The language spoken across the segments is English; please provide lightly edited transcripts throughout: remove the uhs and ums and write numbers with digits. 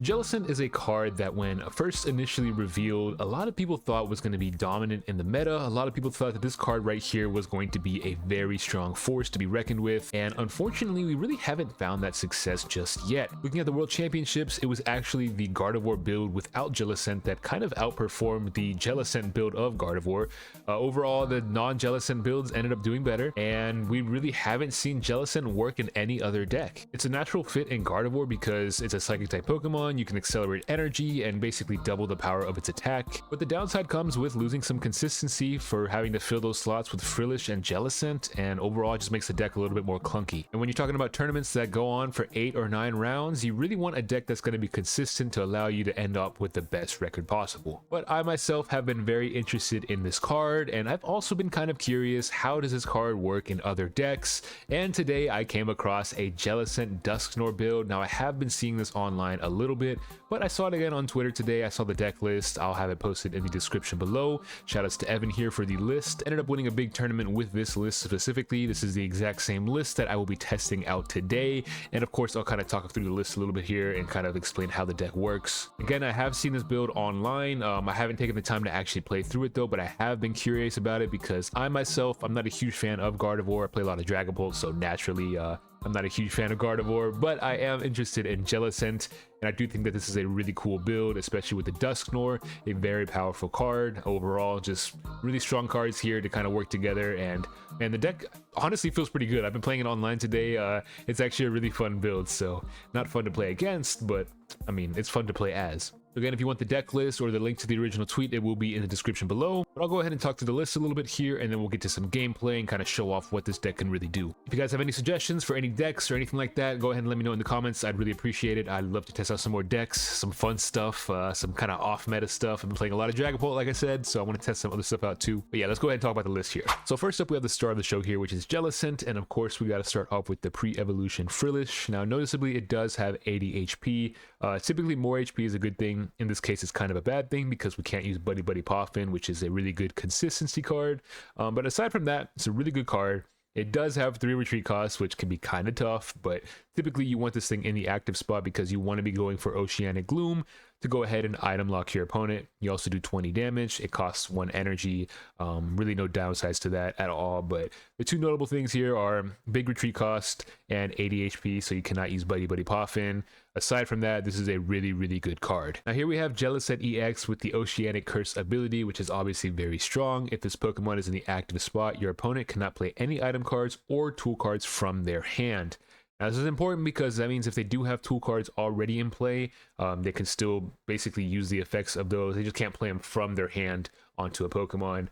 Jellicent is a card that when first initially revealed, a lot of people thought was going to be dominant in the meta. A lot of people thought that this card right here was going to be a very strong force to be reckoned with, and unfortunately we really haven't found that success just yet. Looking at the World Championships, it was actually the Gardevoir build without Jellicent that kind of outperformed the Jellicent build of Gardevoir. Overall, the non-Jellicent builds ended up doing better, and we really haven't seen Jellicent work in any other deck. It's a natural fit in Gardevoir because it's a Psychic type Pokemon. You can accelerate energy and basically double the power of its attack, but the downside comes with losing some consistency for having to fill those slots with Frillish and Jellicent, and overall it just makes the deck a little bit more clunky. And when you're talking about tournaments that go on for 8 or 9 rounds, you really want a deck that's going to be consistent to allow you to end up with the best record possible. But I myself have been very interested in this card, and I've also been kind of curious, how does this card work in other decks? And today I came across a Jellicent Dusknoir build. Now I have been seeing this online a little bit, but I saw it again on Twitter today. I saw the deck list. I'll have it posted in the description below. Shoutouts to Evan here for the list. Ended up winning a big tournament with this list specifically. This is the exact same list that I will be testing out today, and of course I'll kind of talk through the list a little bit here and kind of explain how the deck works. Again, I have seen this build online. I haven't taken the time to actually play through it though, but I have been curious about it because I'm not a huge fan of Gardevoir. I play a lot of Dragapult, so naturally I'm not a huge fan of Gardevoir, but I am interested in Jellicent, and I do think that this is a really cool build, especially with the Dusknoir, a very powerful card. Overall, just really strong cards here to kind of work together, and the deck honestly feels pretty good. I've been playing it online today. It's actually a really fun build, so not fun to play against, but I mean, it's fun to play as. Again, if you want the deck list or the link to the original tweet, it will be in the description below. But I'll go ahead and talk to the list a little bit here, and then we'll get to some gameplay and kind of show off what this deck can really do. If you guys have any suggestions for any decks or anything like that, go ahead and let me know in the comments. I'd really appreciate it. I'd love to test out some more decks, some fun stuff, some kind of off-meta stuff. I've been playing a lot of Dragapult, like I said, so I want to test some other stuff out too. But yeah, let's go ahead and talk about the list here. So first up, we have the star of the show here, which is Jellicent, and of course, we got to start off with the pre-evolution Frillish. Now, noticeably, it does have 80 HP. Typically, more HP is a good thing. In this case, it's kind of a bad thing because we can't use Buddy-Buddy Poffin, which is a really good consistency card. But aside from that, it's a really good card. It does have 3 retreat costs, which can be kind of tough, but typically you want this thing in the active spot because you want to be going for Oceanic Gloom to go ahead and item lock your opponent. You also do 20 damage. It costs 1 energy. Really no downsides to that at all, but the 2 notable things here are big retreat cost and 80 HP, so you cannot use Buddy-Buddy Poffin. Aside from that, this is a really, really good card. Now here we have Jellicent EX with the Oceanic Curse ability, which is obviously very strong. If this Pokemon is in the active spot, your opponent cannot play any item cards or tool cards from their hand. Now this is important because that means if they do have tool cards already in play, they can still basically use the effects of those. They just can't play them from their hand onto a Pokemon.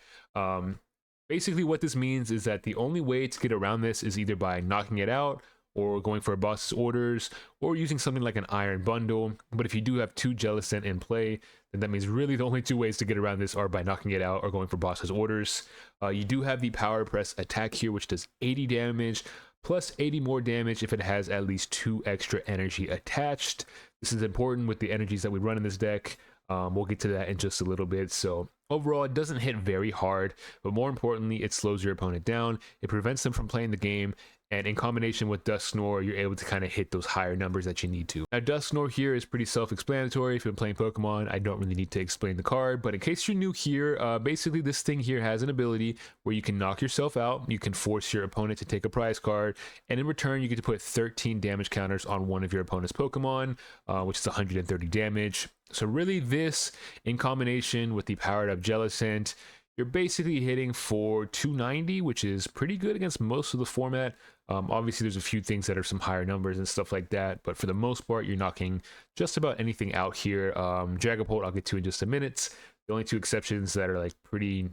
Basically what this means is that the only way to get around this is either by knocking it out, or going for a boss's orders, or using something like an Iron Bundle. But if you do have 2 Jellicent in play, then that means really the only 2 ways to get around this are by knocking it out or going for boss's orders. You do have the Power Press attack here, which does 80 damage, plus 80 more damage if it has at least 2 extra energy attached. This is important with the energies that we run in this deck. We'll get to that in just a little bit. So overall, it doesn't hit very hard, but more importantly, it slows your opponent down. It prevents them from playing the game, and in combination with Dusknoir, you're able to kind of hit those higher numbers that you need to. Now, Dusknoir here is pretty self-explanatory. If you've been playing Pokemon, I don't really need to explain the card, but in case you're new here, basically this thing here has an ability where you can knock yourself out, you can force your opponent to take a prize card, and in return, you get to put 13 damage counters on one of your opponent's Pokemon, which is 130 damage. So really this, in combination with the powered up Jellicent, you're basically hitting for 290, which is pretty good against most of the format. Obviously, there's a few things that are some higher numbers and stuff like that, but for the most part, you're knocking just about anything out here. Dragapult, I'll get to in just a minute. The only 2 exceptions that are like pretty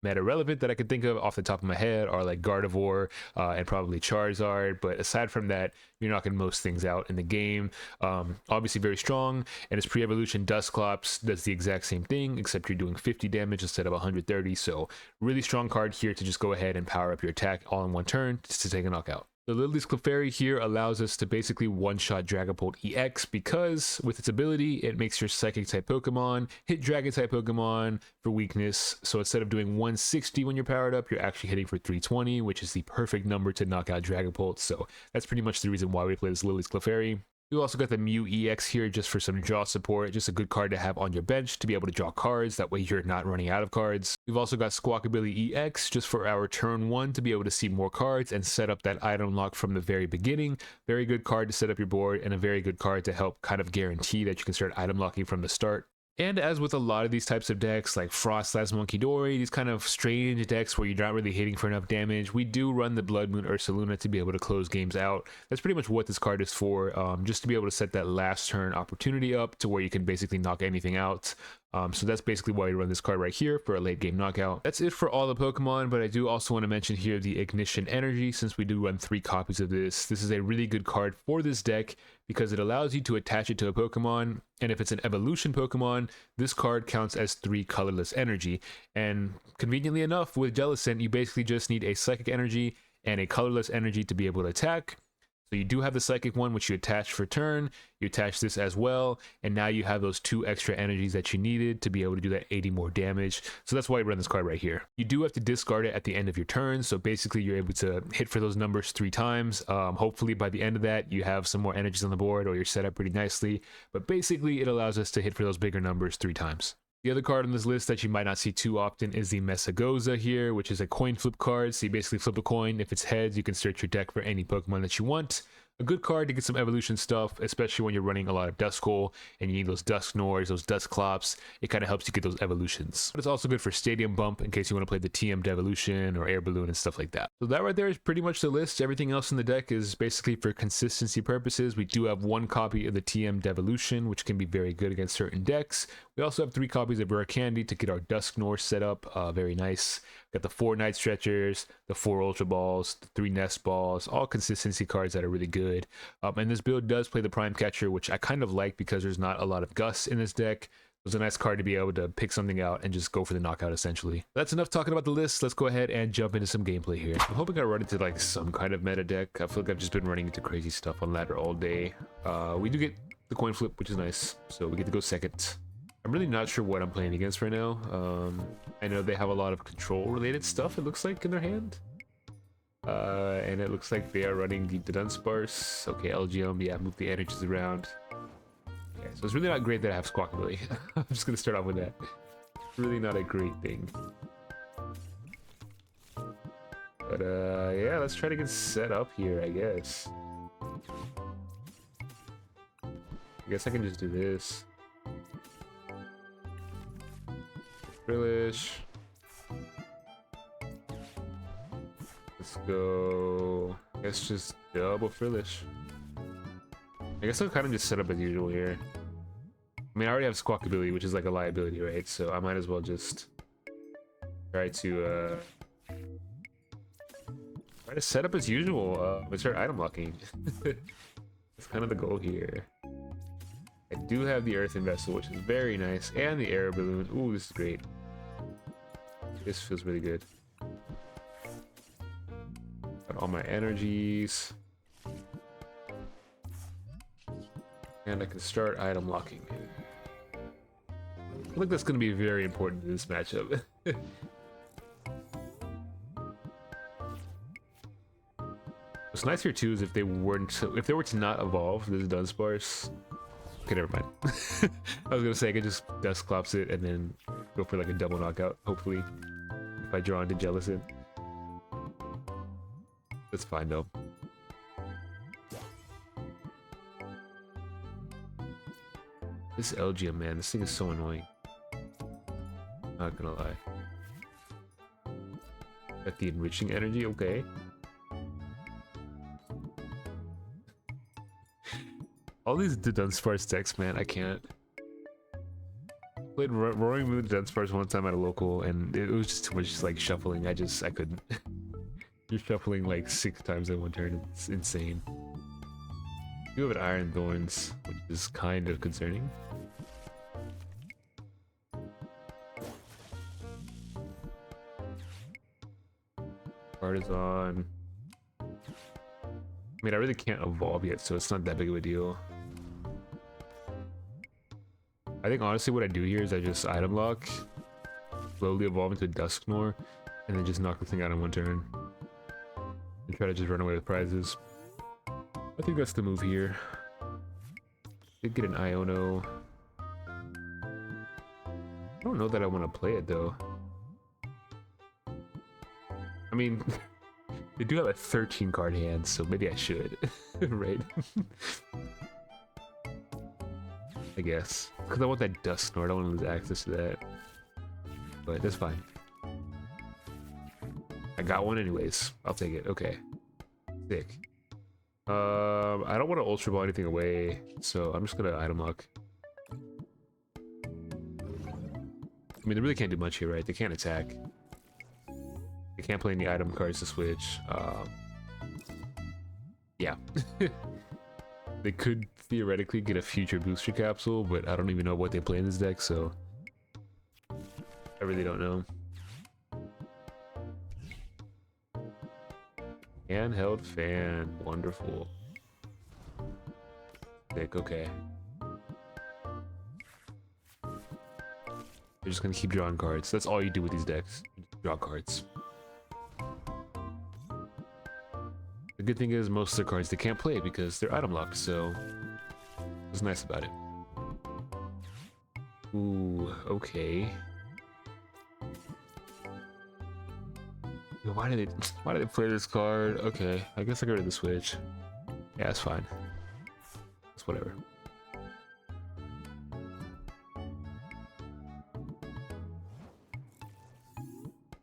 meta relevant that I could think of off the top of my head are like Gardevoir and probably Charizard, but aside from that, you're knocking most things out in the game. Obviously very strong, and its pre-evolution Dusclops does the exact same thing, except you're doing 50 damage instead of 130, so really strong card here to just go ahead and power up your attack all in one turn just to take a knockout. The Lillie's Clefairy here allows us to basically one-shot Dragapult EX because with its ability, it makes your Psychic-type Pokemon hit Dragon-type Pokemon for weakness. So instead of doing 160 when you're powered up, you're actually hitting for 320, which is the perfect number to knock out Dragapult. So that's pretty much the reason why we play this Lillie's Clefairy. We also got the Mew EX here just for some draw support, just a good card to have on your bench to be able to draw cards, that way you're not running out of cards. We've also got Squawkabilly EX just for our turn 1 to be able to see more cards and set up that item lock from the very beginning. Very good card to set up your board and a very good card to help kind of guarantee that you can start item locking from the start. And as with a lot of these types of decks, like Frost Last Monkey Dory, these kind of strange decks where you're not really hitting for enough damage, we do run the Bloodmoon Ursaluna to be able to close games out. That's pretty much what this card is for, just to be able to set that last turn opportunity up to where you can basically knock anything out. So that's basically why we run this card right here for a late game knockout. That's it for all the Pokemon, but I do also want to mention here the Ignition Energy, since we do run 3 copies of this. This is a really good card for this deck because it allows you to attach it to a Pokemon, and if it's an evolution Pokemon, this card counts as 3 colorless energy. And conveniently enough, with Jellicent, you basically just need a psychic energy and a colorless energy to be able to attack. So you do have the psychic one, which you attach for turn, you attach this as well, and now you have those 2 extra energies that you needed to be able to do that 80 more damage. So that's why I run this card right here. You do have to discard it at the end of your turn, so basically you're able to hit for those numbers 3 times. Hopefully by the end of that, you have some more energies on the board or you're set up pretty nicely, but basically it allows us to hit for those bigger numbers 3 times. The other card on this list that you might not see too often is the Mesagoza here, which is a coin flip card. So you basically flip a coin. If it's heads, you can search your deck for any Pokemon that you want. A good card to get some evolution stuff, especially when you're running a lot of Duskull and you need those Dusknoirs, those Dusclops. It kind of helps you get those evolutions. But it's also good for Stadium Bump in case you want to play the TM Devolution or Air Balloon and stuff like that. So that right there is pretty much the list. Everything else in the deck is basically for consistency purposes. We do have 1 copy of the TM Devolution, which can be very good against certain decks. We also have 3 copies of Rare Candy to get our Dusknoir set up. Very nice. Got the 4 Night Stretchers, the 4 Ultra Balls, the 3 Nest Balls, all consistency cards that are really good. And this build does play the Prime Catcher, which I kind of like because there's not a lot of Gus in this deck. It was a nice card to be able to pick something out and just go for the knockout essentially. That's enough talking about the list. Let's go ahead and jump into some gameplay here. I'm hoping I run into like some kind of meta deck. I feel like I've just been running into crazy stuff on ladder all day. We do get the coin flip, which is nice. So we get to go second. I'm really not sure what I'm playing against right now. I know they have a lot of control related stuff, it looks like, in their hand. And it looks like they are running the Dunsparce. Okay, LGM, yeah, move the energies around. Okay, so it's really not great that I have Squawkabilly. I'm just gonna start off with that. Really not a great thing. But yeah, let's try to get set up here, I guess. I guess I can just do this. Frillish. Let's go. I guess just double Frillish. I guess I'll kind of just set up as usual here. I mean, I already have Squawkabilly, which is like a liability, right? So I might as well just try to set up as usual. And start item locking. That's kind of the goal here. I do have the Earthen Vessel, which is very nice, and the Air Balloon. Ooh, this is great. This feels really good. Got all my energies. And I can start item locking. I think that's going to be very important in this matchup. What's nice here too is if they were to not evolve this Dunsparce. Okay, never mind. I was gonna say I could just Dusclops it and then go for like a double knockout, hopefully, if I draw into Jellicent. That's fine though. This LGM, man, this thing is so annoying. Not gonna lie. Got the enriching energy, okay. All these Dunsparce decks, man, I can't. Played Roaring Moon Dunsparce one time at a local, and it was just too much like shuffling. I couldn't. You're shuffling like 6 times in one turn. It's insane. You have an Iron Thorns, which is kind of concerning. Card is on. I mean, I really can't evolve yet, so it's not that big of a deal. I think honestly what I do here is I just item lock, slowly evolve into a Dusknoir, and then just knock the thing out in one turn. And try to just run away with prizes. I think that's the move here. Did get an Iono. I don't know that I want to play it though. I mean, they do have a 13 card hand, so maybe I should, right? I guess. Because I want that Dusknoir, I don't want to lose access to that. But that's fine. I got one anyways. I'll take it. Okay. Sick. I don't want to Ultra Ball anything away, so I'm just gonna item lock. I mean, they really can't do much here, right? They can't attack. They can't play any item cards to switch. Yeah. They could theoretically get a future booster capsule, but I don't even know what they play in this deck, so I really don't know. Handheld fan, wonderful. Sick, okay. You're just gonna keep drawing cards. That's all you do with these decks. Draw cards. The good thing is most of the cards they can't play because they're item locked, so what's nice about it. Ooh, okay. Why did they play this card? Okay, I guess I go to the Switch. Yeah, it's fine. It's whatever.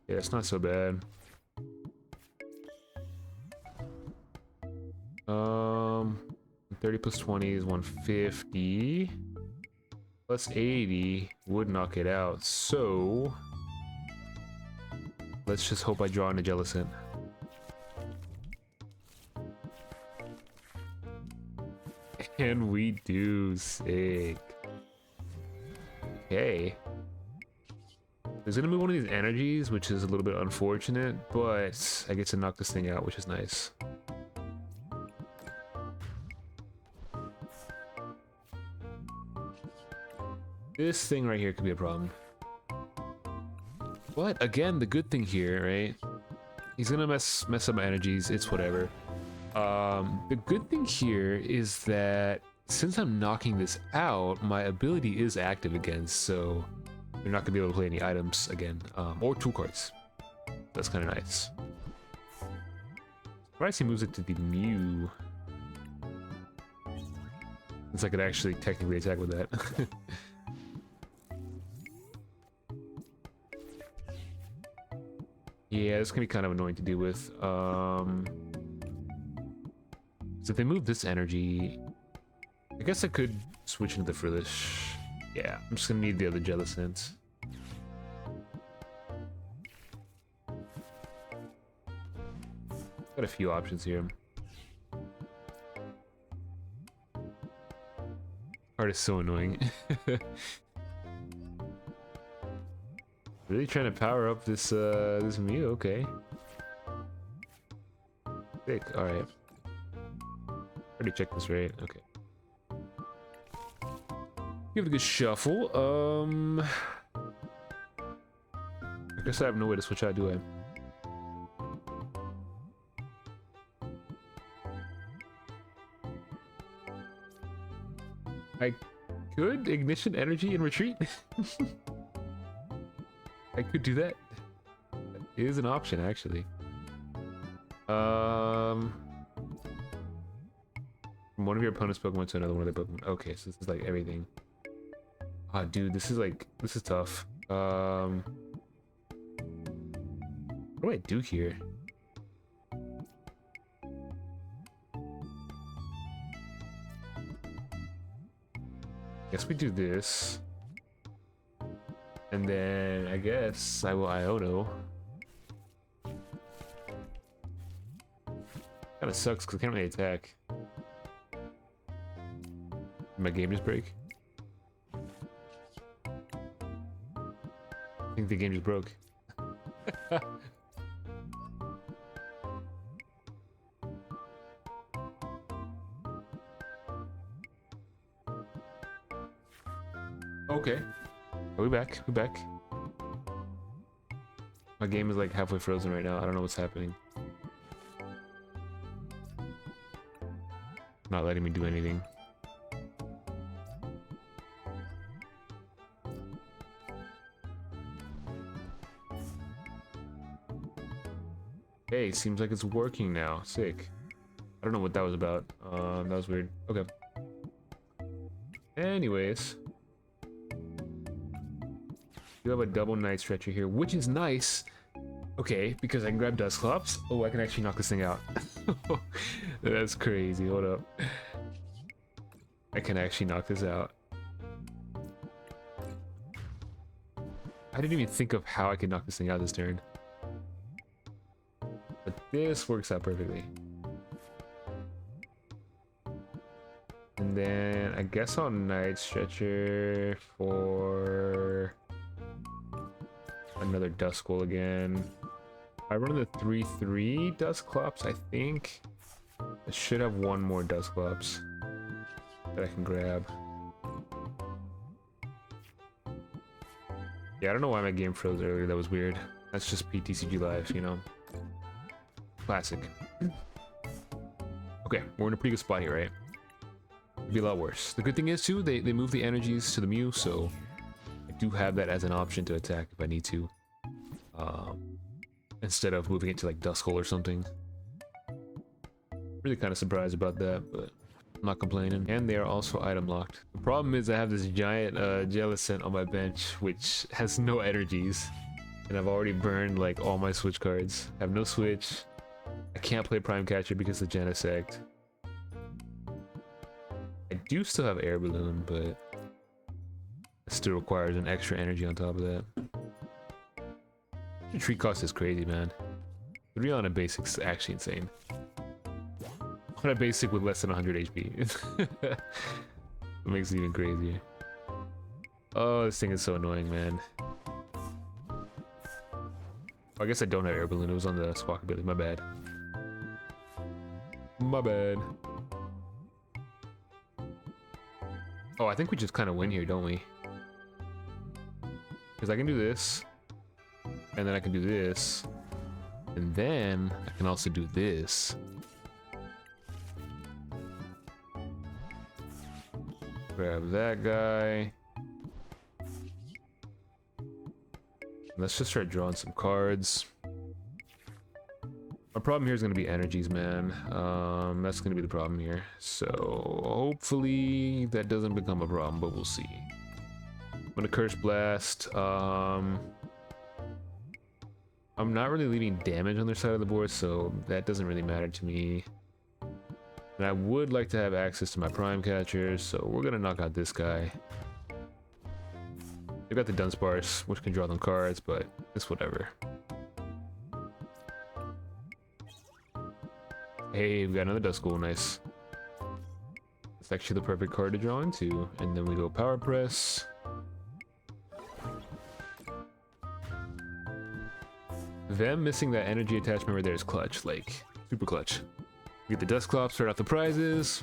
Yeah, it's not so bad. 30 plus 20 is 150. Plus 80 would knock it out, so let's just hope I draw in a Jellicent. And we do. Sick. Okay. There's gonna be one of these energies, which is a little bit unfortunate, but I get to knock this thing out, which is nice. This thing right here could be a problem. But again, the good thing here, right? He's gonna mess up my energies. It's whatever. The good thing here is that since I'm knocking this out, my ability is active again, so you're not gonna be able to play any items again, or tool cards. That's kind of nice. Surprised he moves it to the Mew. Since I could actually technically attack with that. Yeah, this can be kind of annoying to deal with. So if they move this energy, I guess I could switch into the Frillish. Yeah, I'm just gonna need the other Jellicent. Got a few options here. Card is so annoying. Really trying to power up this this Mew, okay. Sick, alright. Already checked this, right? Okay. Give it a good shuffle. I guess I have no way to switch out, do I? I could Ignition Energy and retreat. I could do that. That is an option, actually. From one of your opponent's Pokemon to another one of their Pokemon. Okay, so this is like everything. Ah, dude, this is tough. What do I do here? Guess we do this. And then I guess I will Iono. Kinda sucks because I can't really attack. Did my game just break? I think the game just broke. Okay. Are we back? We're back. My game is like halfway frozen right now. I don't know what's happening. Not letting me do anything. Hey, seems like it's working now. Sick. I don't know what that was about. That was weird. Okay. Anyways. You have a double Night Stretcher here, which is nice. Okay, because I can grab Dusclops. Oh, I can actually knock this thing out. That's crazy. Hold up. I can actually knock this out. I didn't even think of how I could knock this thing out this turn. But this works out perfectly. And then I guess I'll Night Stretcher for another Duskull again. I run the 3/3 Dusclops, I think. I should have one more Dusclops that I can grab. Yeah, I don't know why my game froze earlier. That was weird. That's just PTCG Live, you know. Classic. Okay, we're in a pretty good spot here, right? Could be a lot worse. The good thing is too, they move the energies to the Mew, so I do have that as an option to attack if I need to. Instead of moving it to like Duskull or something. Really kind of surprised about that, but I'm not complaining. And they are also item locked. The problem is I have this giant Jellicent on my bench, which has no energies. And I've already burned like all my Switch cards. I have no Switch. I can't play Prime Catcher because of Genesect. I do still have Air Balloon, but it still requires an extra energy on top of that. The tree cost is crazy, man. 3 on a basic is actually insane. On a basic with less than 100 HP. It makes it even crazier. Oh, this thing is so annoying, man. I guess I don't have Air Balloon. It was on the Squawkabilly. My bad. My bad. Oh, I think we just kind of win here, don't we? Because I can do this. And then I can do this. And then I can also do this. Grab that guy. Let's just start drawing some cards. Our problem here is going to be energies, man. That's going to be the problem here. So hopefully that doesn't become a problem, but we'll see. I'm going to Curse Blast. I'm not really leaving damage on their side of the board, so that doesn't really matter to me. And I would like to have access to my Prime Catchers, so we're going to knock out this guy. They've got the Dunsparce, which can draw them cards, but it's whatever. Hey, we got another Duskull, nice. It's actually the perfect card to draw into. And then we go Power Press. Them missing that energy attachment right there is clutch, like, super clutch. We get the Dusclops, start out the prizes.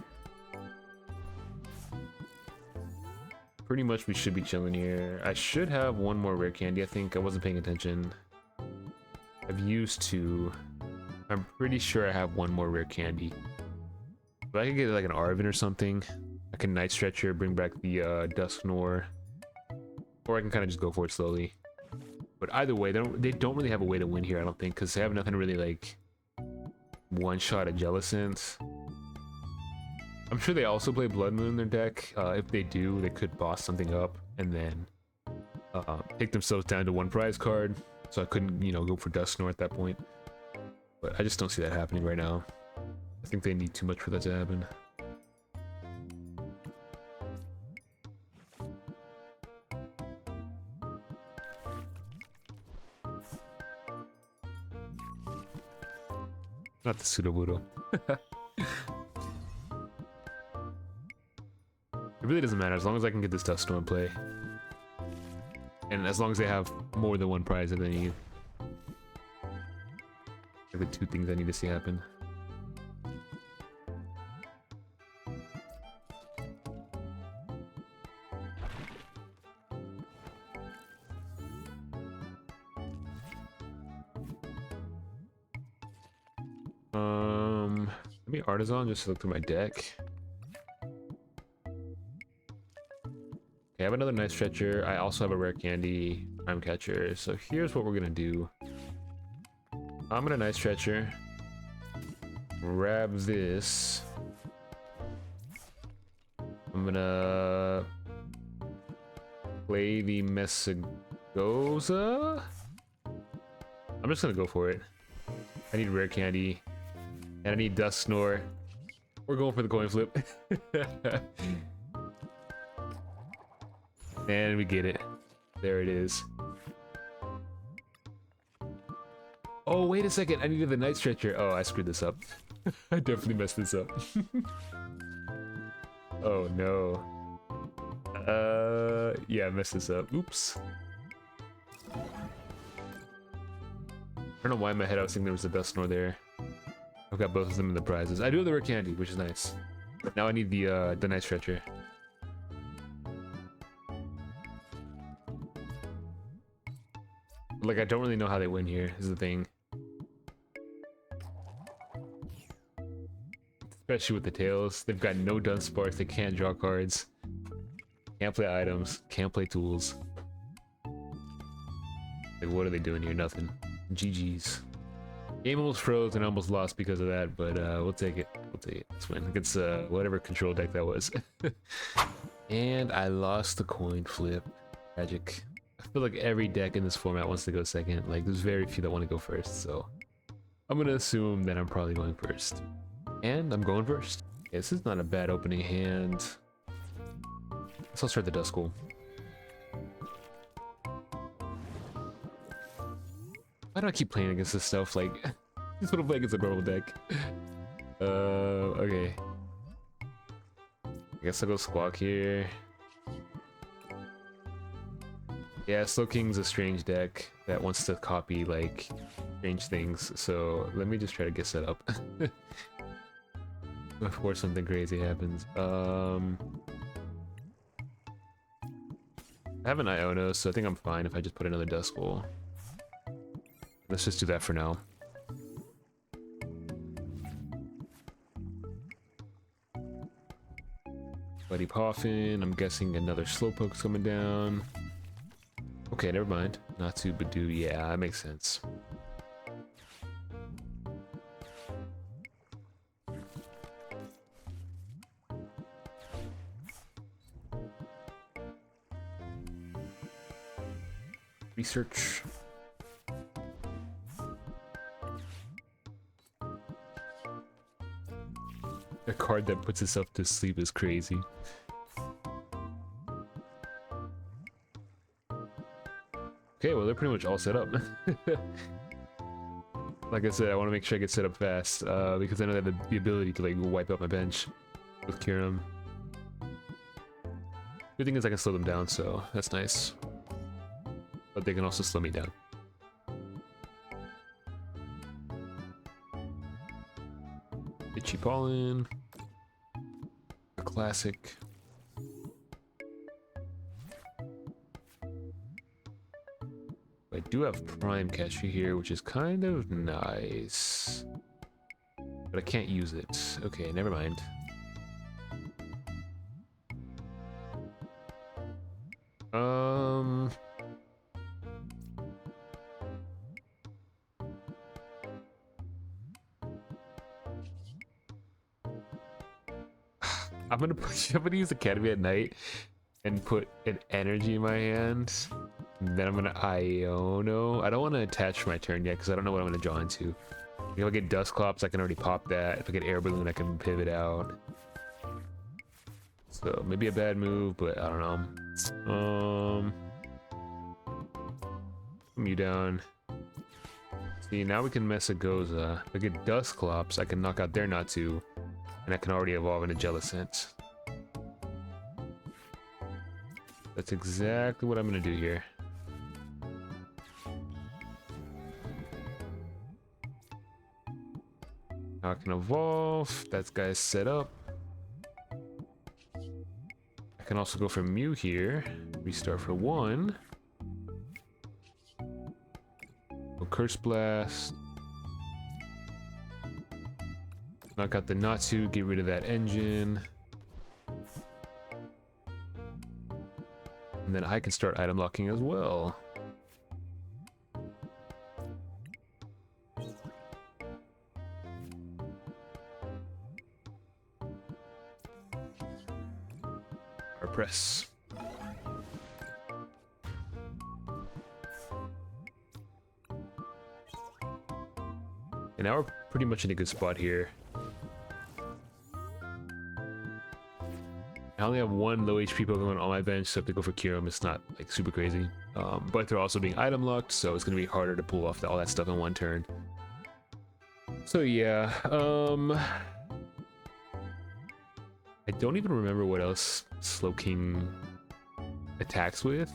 Pretty much we should be chilling here. I should have one more Rare Candy, I think. I wasn't paying attention. I've used two. I'm pretty sure I have one more Rare Candy. But I could get like an Arven or something. I can Night Stretcher, bring back the Dusknoir. Or I can kind of just go for it slowly. But either way, they don't really have a way to win here, I don't think, because they have nothing really like one-shot at Jellicent. I'm sure they also play Bloodmoon in their deck. If they do, they could boss something up and then take themselves down to one prize card. So I couldn't, you know, go for Dusknoir at that point. But I just don't see that happening right now. I think they need too much for that to happen. Not the Sudowoodo. It really doesn't matter as long as I can get this Dusknoir in play. And as long as they have more than one prize that they need. They're the two things I need to see happen. Let me Artisan just to look through my deck. I have another Night Stretcher. I also have a Rare Candy Prime Catcher. So here's what we're gonna do. I'm gonna Night Stretcher. Grab this. I'm gonna play the Mesagoza. I'm just gonna go for it. I need Rare Candy. And I need Dusknoir. We're going for the coin flip. And we get it. There it is. Oh, wait a second. I needed the Night Stretcher. Oh, I screwed this up. I definitely messed this up. Oh, no. Yeah, I messed this up. Oops. I don't know why in my head I was thinking there was a Dusknoir there. I've got both of them in the prizes. I do have the Rare Candy, which is nice. But now I need the Night Stretcher. Like, I don't really know how they win here, is the thing. Especially with the tails. They've got no Dunsparks, they can't draw cards. Can't play items, can't play tools. Like, what are they doing here? Nothing. GG's. Game almost froze and I almost lost because of that, but we'll take it. We'll take it. Let's win against whatever control deck that was. And I lost the coin flip. Tragic. I feel like every deck in this format wants to go second. Like, there's very few that want to go first, so I'm gonna assume that I'm probably going first. And I'm going first. Okay, this is not a bad opening hand. Let's start the Duskull. Why do I keep playing against this stuff? Like, just want to play against a normal deck. Okay. I guess I'll go Squawk here. Yeah, Slowking's a strange deck that wants to copy, like, strange things. So let me just try to get set up before something crazy happens. I have an Iono, so I think I'm fine if I just put another Duskull. Let's just do that for now. Buddy Poffin, I'm guessing another Slowpoke's coming down. Okay, never mind. Not to Badoo, yeah, that makes sense. Research. A card that puts itself to sleep is crazy. Okay, well, they're pretty much all set up. Like I said, I want to make sure I get set up fast, because I know they have the ability to, like, wipe out my bench with Kyurem. Good thing is I can slow them down, so that's nice. But they can also slow me down. Itchy Pollen. A classic. I do have Prime Catcher here, which is kind of nice. But I can't use it. Okay, never mind. I'm gonna use Academy at night and put an energy in my hand. And then I'm gonna Iono. I don't want to attach my turn yet because I don't know what I'm gonna draw into. If I get Dusclops, I can already pop that. If I get Air Balloon, I can pivot out. So maybe a bad move, but I don't know. Put you down. See, now we can Mesagoza. If I get Dusclops, I can knock out their Natu, and I can already evolve into Jellicent. That's exactly what I'm gonna do here. Now I can evolve. That guy's set up. I can also go for Mew here. Restart for 1. Go Curse Blast. Knock out the Natu, get rid of that engine. And then I can start item locking as well. And now we're pretty much in a good spot here. I only have one low HP Pokemon on my bench, so if they go for Kyurem, it's not like super crazy. But they're also being item locked, so it's gonna be harder to pull off all that stuff in one turn. So yeah, I don't even remember what else Slowking attacks with.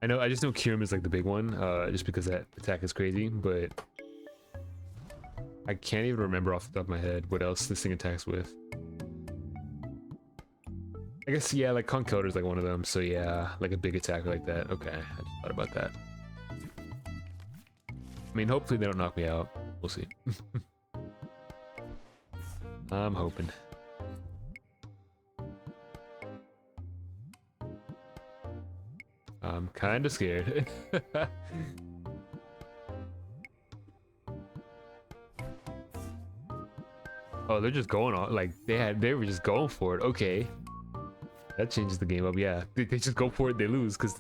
I just know Kyurem is like the big one, just because that attack is crazy, but I can't even remember off the top of my head what else this thing attacks with. I guess, yeah, like Conkeldurr is like one of them, so yeah, like a big attacker like that. Okay, I just thought about that. I mean, hopefully they don't knock me out. We'll see. I'm hoping. I'm kind of scared. Oh, they're just going on, like they were just going for it. Okay. That changes the game up, yeah. They just go for it, they lose, because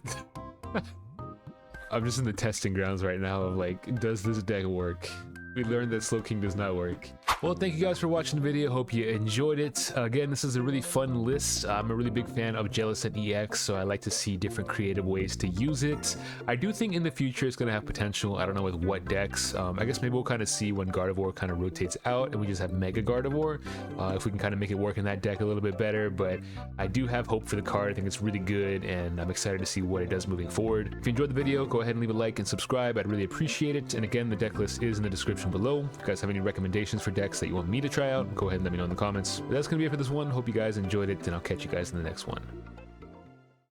I'm just in the testing grounds right now of like, does this deck work? We learned that Slowking does not work. Well, thank you guys for watching the video. Hope you enjoyed it. Again, this is a really fun list. I'm a really big fan of Jellicent EX, so I like to see different creative ways to use it. I do think in the future it's going to have potential. I don't know with what decks. I guess maybe we'll kind of see when Gardevoir kind of rotates out and we just have Mega Gardevoir. If we can kind of make it work in that deck a little bit better, but I do have hope for the card. I think it's really good, and I'm excited to see what it does moving forward. If you enjoyed the video, go ahead and leave a like and subscribe. I'd really appreciate it. And again, the deck list is in the description below. If you guys have any recommendations for decks that you want me to try out, go ahead and let me know in the comments. But that's going to be it for this one. Hope you guys enjoyed it, and I'll catch you guys in the next one.